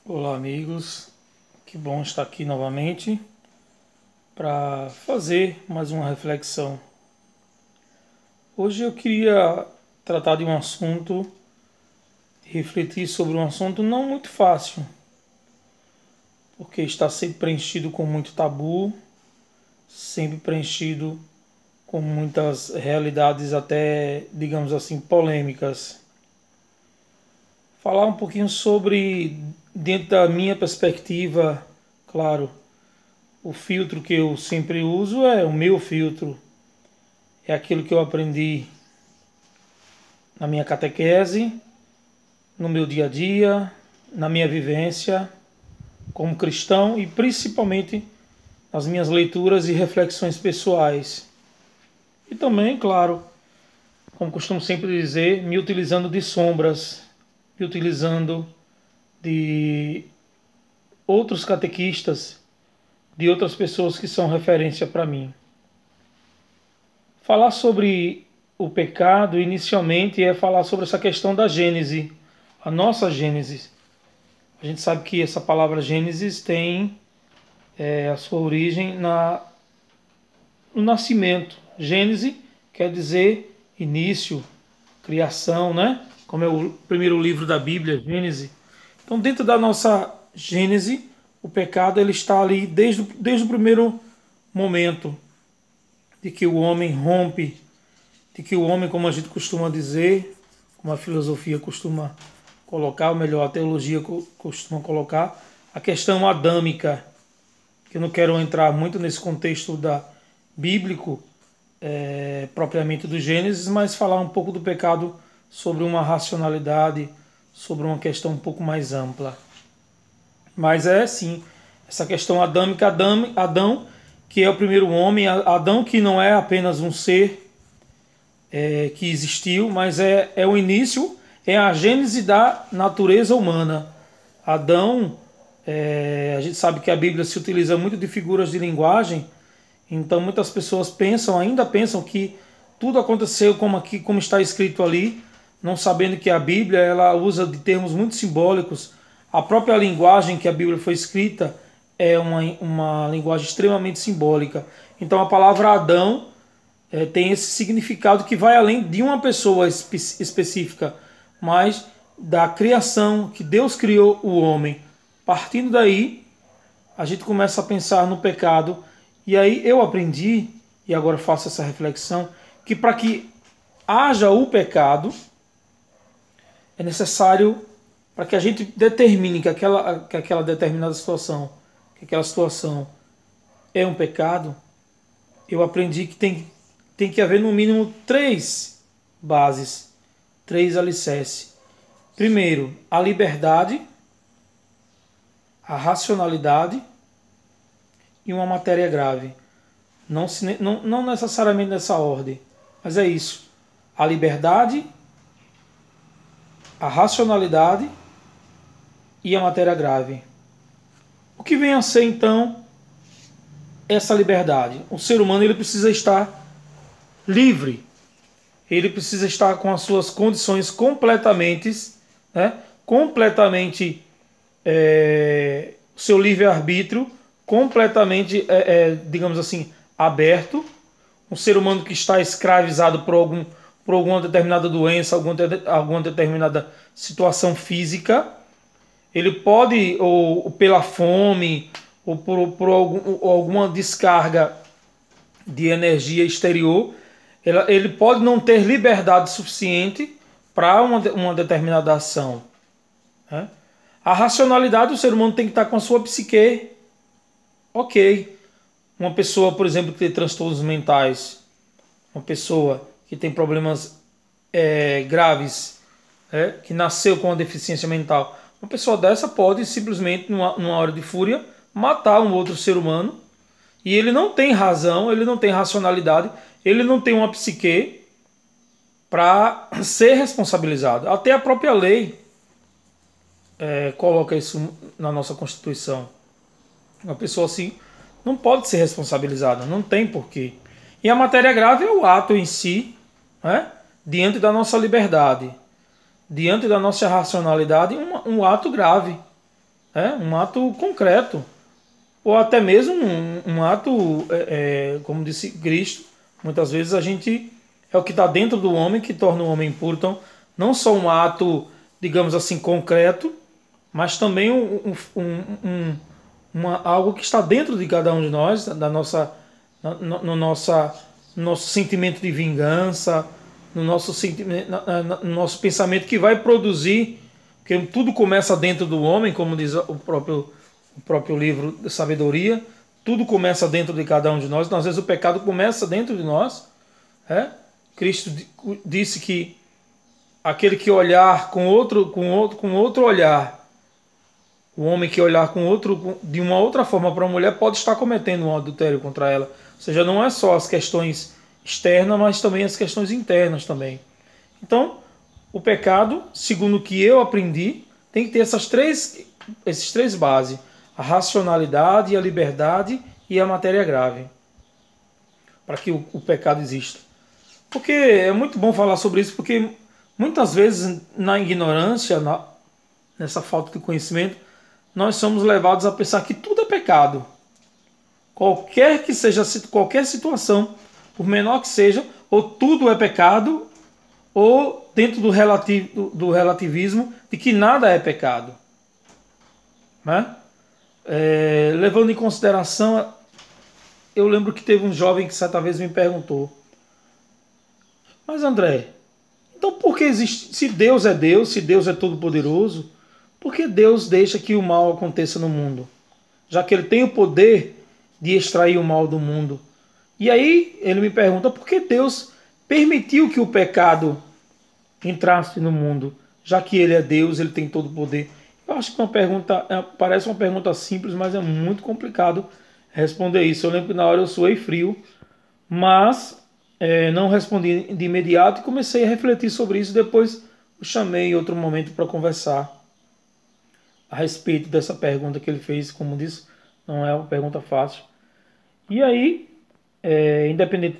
Olá, amigos. Que bom estar aqui novamente para fazer mais uma reflexão. Hoje eu queria tratar de um assunto, refletir sobre um assunto não muito fácil, porque está sempre preenchido com muito tabu, sempre preenchido com muitas realidades até, digamos assim, polêmicas. Falar um pouquinho sobre, dentro da minha perspectiva, claro. O filtro que eu sempre uso é o meu filtro, é aquilo que eu aprendi na minha catequese, no meu dia a dia, na minha vivência como cristão e principalmente nas minhas leituras e reflexões pessoais. E também, claro, como costumo sempre dizer, me utilizando de sombras, me utilizando de outros catequistas, de outras pessoas que são referência para mim. Falar sobre o pecado, inicialmente, é falar sobre essa questão da Gênese, a nossa Gênese. A gente sabe que essa palavra Gênesis tem a sua origem no nascimento. Gênese quer dizer início, criação, né? Como é o primeiro livro da Bíblia, Gênese. Então, dentro da nossa Gênese, o pecado ele está ali desde o primeiro momento de que o homem rompe, de que o homem, como a gente costuma dizer, como a filosofia costuma colocar, ou melhor, a teologia costuma colocar, a questão adâmica, que eu não quero entrar muito nesse contexto bíblico, propriamente do Gênesis, mas falar um pouco do pecado sobre uma racionalidade, sobre uma questão um pouco mais ampla. Mas é sim, essa questão adâmica, Adão, que é o primeiro homem, Adão que não é apenas um ser que existiu, mas é o início, é a gênese da natureza humana. Adão, a gente sabe que a Bíblia se utiliza muito de figuras de linguagem, então muitas pessoas ainda pensam que tudo aconteceu como está escrito ali, não sabendo que a Bíblia ela usa de termos muito simbólicos. A própria linguagem que a Bíblia foi escrita é uma linguagem extremamente simbólica. Então a palavra Adão tem esse significado que vai além de uma pessoa específica, mas da criação, que Deus criou o homem. Partindo daí, a gente começa a pensar no pecado, e aí eu aprendi, e agora faço essa reflexão, que para que haja o pecado, é necessário, para que a gente determine que aquela determinada situação, que aquela situação é um pecado, eu aprendi que tem que haver no mínimo três bases, três alicerces. Primeiro, a liberdade, a racionalidade e uma matéria grave. Não necessariamente nessa ordem, mas é isso. A liberdade, a racionalidade e a matéria grave. O que vem a ser então essa liberdade? O ser humano ele precisa estar livre. Ele precisa estar com as suas condições completamente, completamente seu livre-arbítrio, completamente, digamos assim, aberto. Um ser humano que está escravizado por alguma determinada doença, alguma determinada situação física, ele pode, ou pela fome, ou ou alguma descarga de energia exterior, ele pode não ter liberdade suficiente para uma determinada ação. Né? A racionalidade, o ser humano tem que estar com a sua psique ok. Uma pessoa, por exemplo, que tem transtornos mentais, uma pessoa que tem problemas graves, que nasceu com uma deficiência mental, uma pessoa dessa pode simplesmente, numa hora de fúria, matar um outro ser humano, e ele não tem razão, ele não tem racionalidade, ele não tem uma psique para ser responsabilizado. Até a própria lei coloca isso na nossa Constituição. Uma pessoa assim não pode ser responsabilizada, não tem porquê. E a matéria grave é o ato em si, diante da nossa liberdade, diante da nossa racionalidade, um ato grave. um ato concreto, ou até mesmo um ato, como disse Cristo, muitas vezes a gente é o que está dentro do homem que torna o homem impuro. Então, não só um ato, digamos assim, concreto, mas também algo que está dentro de cada um de nós, da nossa, no nosso sentimento de vingança, no nosso, no nosso pensamento que vai produzir, porque tudo começa dentro do homem, como diz o próprio livro de sabedoria, tudo começa dentro de cada um de nós. Então, às vezes o pecado começa dentro de nós. Cristo disse que aquele que olhar com outro olhar, o homem que olhar de uma outra forma para uma mulher pode estar cometendo um adultério contra ela. Ou seja, não é só as questões externas, mas também as questões internas também. Então, o pecado, segundo o que eu aprendi, tem que ter esses três bases: a racionalidade, a liberdade e a matéria grave, para que o pecado exista. Porque é muito bom falar sobre isso, porque muitas vezes na ignorância, nessa falta de conhecimento, nós somos levados a pensar que tudo é pecado. Qualquer que seja qualquer situação, por menor que seja, ou tudo é pecado, ou dentro do relativismo de que nada é pecado. Né? Levando em consideração, eu lembro que teve um jovem que certa vez me perguntou: mas André, então por que existe, se Deus, se Deus é todo poderoso, por que Deus deixa que o mal aconteça no mundo? Já que ele tem o poder de extrair o mal do mundo. E aí ele me pergunta por que Deus permitiu que o pecado entrasse no mundo, já que ele é Deus, ele tem todo o poder. Eu acho que parece uma pergunta simples, mas é muito complicado responder isso. Eu lembro que na hora eu suei frio, mas não respondi de imediato e comecei a refletir sobre isso. Depois eu chamei em outro momento para conversar a respeito dessa pergunta que ele fez. Como disse, não é uma pergunta fácil. E aí, independente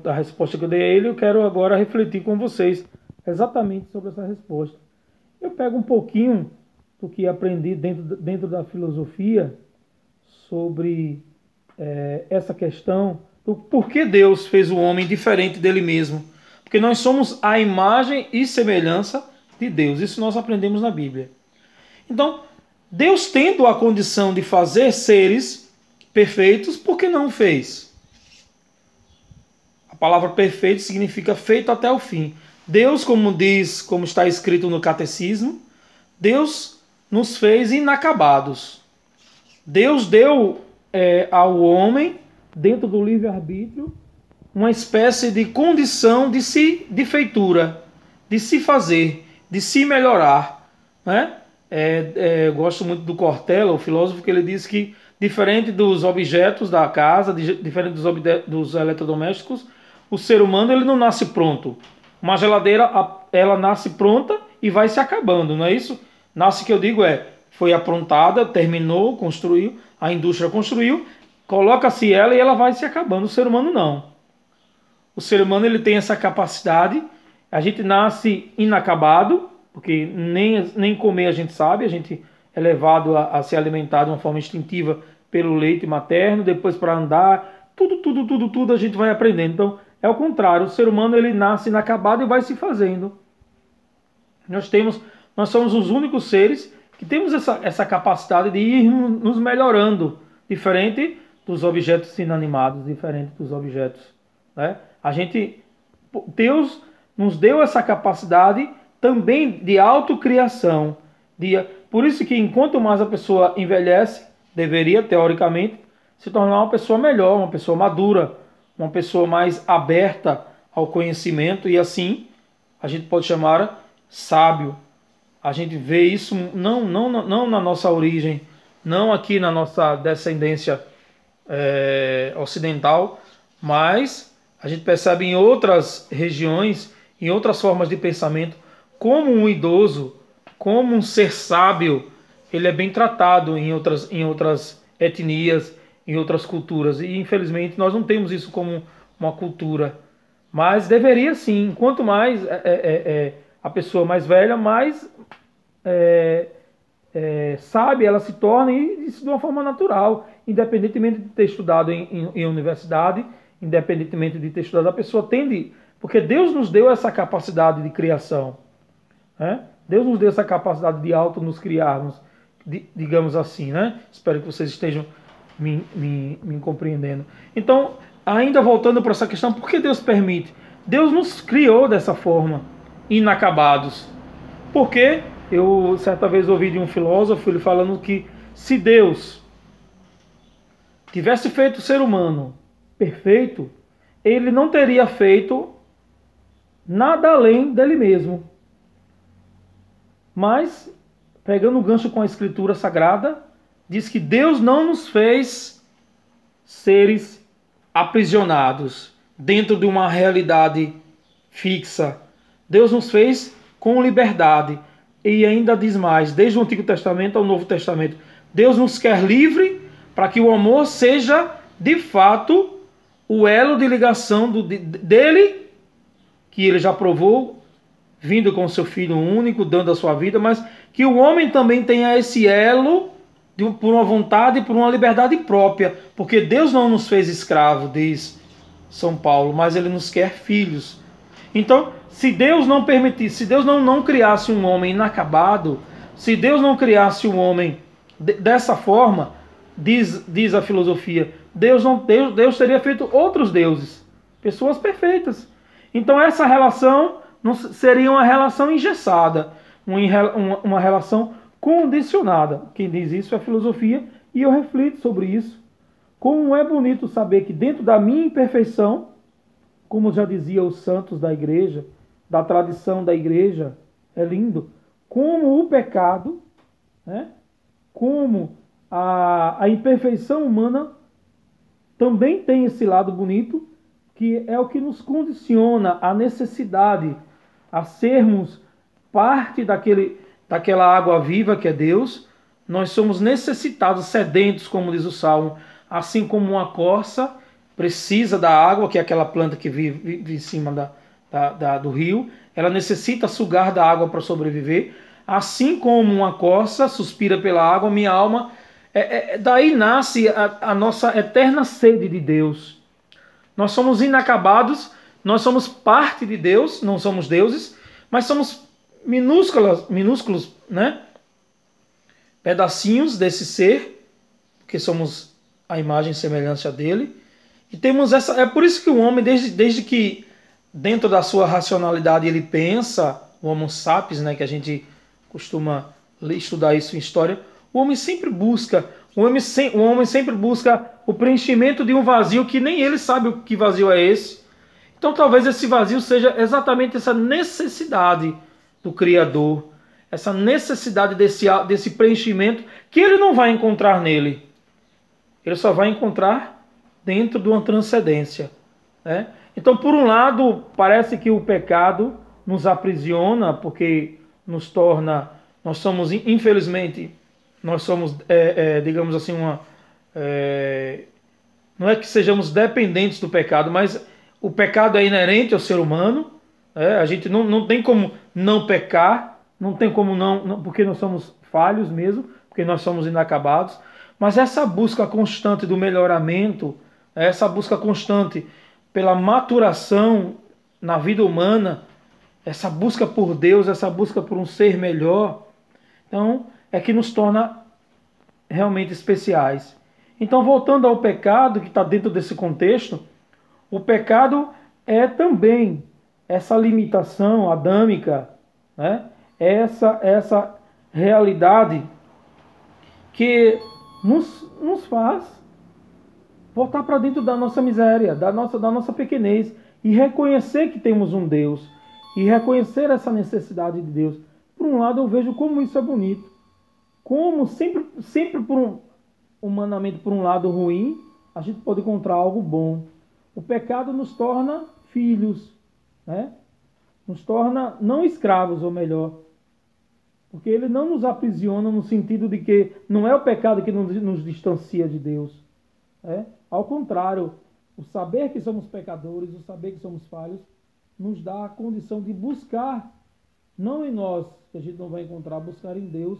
da resposta que eu dei a ele, eu quero agora refletir com vocês exatamente sobre essa resposta. Eu pego um pouquinho do que aprendi dentro da filosofia sobre essa questão do porquê Deus fez o homem diferente dele mesmo. Porque nós somos a imagem e semelhança de Deus. Isso nós aprendemos na Bíblia. Então, Deus tendo a condição de fazer seres perfeitos, por que não fez? A palavra perfeito significa feito até o fim. Deus, como está escrito no catecismo, Deus nos fez inacabados. Deus deu ao homem, dentro do livre-arbítrio, uma espécie de condição de feitura, de se fazer, de se melhorar. Né? Eu gosto muito do Cortella, o filósofo, que ele diz que, diferente dos objetos da casa, diferente dos eletrodomésticos, o ser humano ele não nasce pronto. Uma geladeira, ela nasce pronta e vai se acabando, não é isso? Nasce, que eu digo, foi aprontada, terminou, construiu, a indústria construiu, coloca-se ela e ela vai se acabando. O ser humano não. O ser humano ele tem essa capacidade. A gente nasce inacabado, porque nem comer a gente sabe, a gente é levado a se alimentar de uma forma instintiva pelo leite materno, depois para andar, tudo a gente vai aprendendo. Então, é o contrário, o ser humano ele nasce inacabado e vai se fazendo. Nós somos os únicos seres que temos essa capacidade de ir nos melhorando, diferente dos objetos inanimados, diferente dos objetos. Né? Deus nos deu essa capacidade também de autocriação. Por isso que enquanto mais a pessoa envelhece, deveria, teoricamente, se tornar uma pessoa melhor, uma pessoa madura, uma pessoa mais aberta ao conhecimento, e assim a gente pode chamar sábio. A gente vê isso não na nossa origem, não aqui na nossa descendência ocidental, mas a gente percebe em outras regiões, em outras formas de pensamento, como um idoso, como um ser sábio, ele é bem tratado em outras etnias, em outras culturas. E infelizmente nós não temos isso como uma cultura. Mas deveria sim. Quanto mais a pessoa mais velha, mais sabe, ela se torna isso de uma forma natural, independentemente de ter estudado em universidade, independentemente de ter estudado, a pessoa tende, porque Deus nos deu essa capacidade de criação, né? Deus nos deu essa capacidade de auto nos criarmos, digamos assim, né? Espero que vocês estejam me compreendendo. Então, ainda voltando para essa questão, por que Deus permite? Deus nos criou dessa forma, inacabados. Porque eu certa vez ouvi de um filósofo ele falando que se Deus tivesse feito o ser humano perfeito, ele não teria feito nada além dele mesmo. Mas, pegando o gancho com a Escritura Sagrada, diz que Deus não nos fez seres aprisionados dentro de uma realidade fixa. Deus nos fez com liberdade. E ainda diz mais, desde o Antigo Testamento ao Novo Testamento, Deus nos quer livre para que o amor seja, de fato, o elo de ligação dele, que ele já provou, vindo com seu Filho único, dando a sua vida, mas que o homem também tenha esse elo por uma vontade e por uma liberdade própria, porque Deus não nos fez escravo, diz São Paulo, mas ele nos quer filhos. Então, se Deus não permitisse, se Deus não criasse um homem inacabado, se Deus não criasse um homem dessa forma, diz a filosofia, Deus teria feito outros deuses, pessoas perfeitas. Então essa relação não seria uma relação engessada, uma relação condicionada. Quem diz isso é a filosofia, e eu reflito sobre isso. Como é bonito saber que dentro da minha imperfeição, como já dizia os santos da igreja, da tradição da igreja, é lindo, como o pecado, né, como a imperfeição humana também tem esse lado bonito, que é o que nos condiciona à necessidade, a sermos parte daquela água viva que é Deus. Nós somos necessitados, sedentos, como diz o Salmo, assim como uma corça precisa da água, que é aquela planta que vive em cima do rio, ela necessita sugar da água para sobreviver, assim como uma corça suspira pela água, minha alma, daí nasce a nossa eterna sede de Deus. Nós somos inacabados, nós somos parte de Deus, não somos deuses, mas somos minúsculos, né? Pedacinhos desse ser, porque somos a imagem e semelhança dele. E temos essa. É por isso que o homem, desde que dentro da sua racionalidade ele pensa, o Homo sapiens, né, que a gente costuma estudar isso em história, o homem sempre busca o preenchimento de um vazio que nem ele sabe o que vazio é esse. Então talvez esse vazio seja exatamente essa necessidade do Criador, essa necessidade desse preenchimento que ele não vai encontrar nele. Ele só vai encontrar dentro de uma transcendência, né? Então, por um lado, parece que o pecado nos aprisiona, porque nos torna, nós somos, infelizmente, digamos assim, não é que sejamos dependentes do pecado, mas o pecado é inerente ao ser humano, a gente não tem como não pecar, não tem como não, porque nós somos falhos mesmo, porque nós somos inacabados, mas essa busca constante do melhoramento, essa busca constante pela maturação na vida humana, essa busca por Deus, essa busca por um ser melhor, então é que nos torna realmente especiais. Então, voltando ao pecado que está dentro desse contexto, o pecado é também essa limitação adâmica, né? Essa realidade que nos faz voltar para dentro da nossa miséria, da nossa pequenez, e reconhecer que temos um Deus, e reconhecer essa necessidade de Deus. Por um lado, eu vejo como isso é bonito, como sempre humanamente por um lado ruim, a gente pode encontrar algo bom. O pecado nos torna filhos, né? Nos torna não escravos, ou melhor, porque ele não nos aprisiona no sentido de que não é o pecado que nos distancia de Deus. Ao contrário, o saber que somos pecadores, o saber que somos falhos, nos dá a condição de buscar, não em nós, que a gente não vai encontrar, buscar em Deus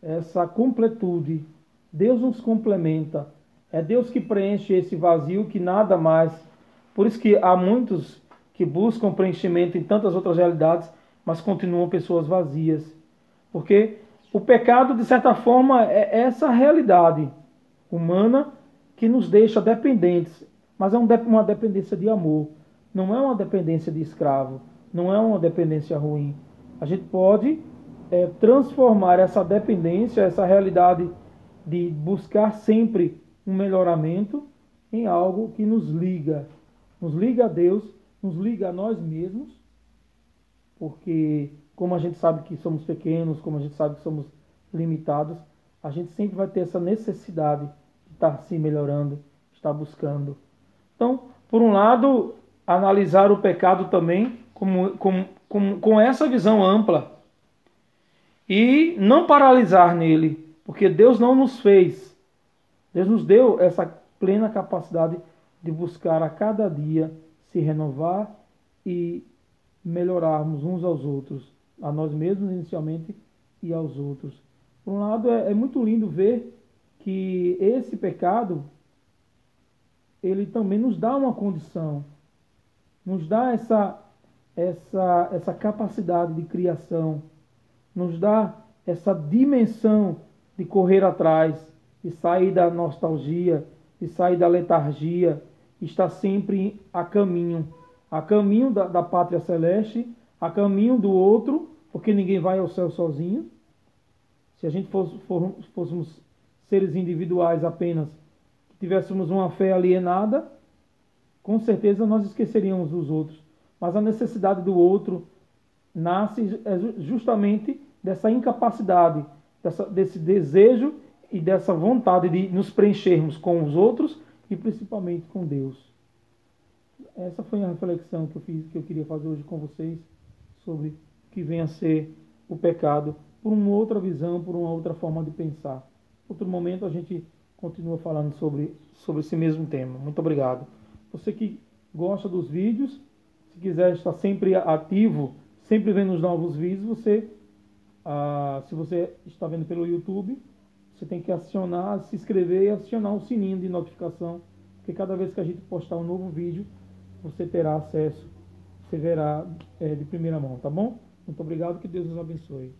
essa completude. Deus nos complementa. É Deus que preenche esse vazio que nada mais. Por isso que há muitos que buscam preenchimento em tantas outras realidades, mas continuam pessoas vazias. Porque o pecado, de certa forma, é essa realidade humana que nos deixa dependentes. Mas é uma dependência de amor. Não é uma dependência de escravo. Não é uma dependência ruim. A gente pode transformar essa dependência, essa realidade de buscar sempre um melhoramento em algo que nos liga a Deus, nos liga a nós mesmos, porque como a gente sabe que somos pequenos, como a gente sabe que somos limitados, a gente sempre vai ter essa necessidade de estar se melhorando, estar buscando. Então, por um lado, analisar o pecado também com essa visão ampla e não paralisar nele, porque Deus não nos fez, Deus nos deu essa plena capacidade de buscar a cada dia se renovar e melhorarmos uns aos outros, a nós mesmos inicialmente e aos outros. Por um lado, é muito lindo ver que esse pecado, ele também nos dá uma condição, nos dá essa capacidade de criação, nos dá essa dimensão de correr atrás, de sair da nostalgia, de sair da letargia, estar sempre a caminho da pátria celeste, a caminho do outro, porque ninguém vai ao céu sozinho. Se a gente fôssemos seres individuais apenas, que tivéssemos uma fé alienada, com certeza nós esqueceríamos dos outros. Mas a necessidade do outro nasce justamente dessa incapacidade, desse desejo e dessa vontade de nos preenchermos com os outros e principalmente com Deus. Essa foi a reflexão que eu queria fazer hoje com vocês sobre o que vem a ser o pecado por uma outra visão, por uma outra forma de pensar. Outro momento a gente continua falando sobre esse mesmo tema. Muito obrigado. Você que gosta dos vídeos, se quiser estar sempre ativo, sempre vendo os novos vídeos, se você está vendo pelo YouTube, você tem que se inscrever e acionar o sininho de notificação, porque cada vez que a gente postar um novo vídeo, você terá acesso, você verá de primeira mão, tá bom? Muito obrigado, que Deus nos abençoe.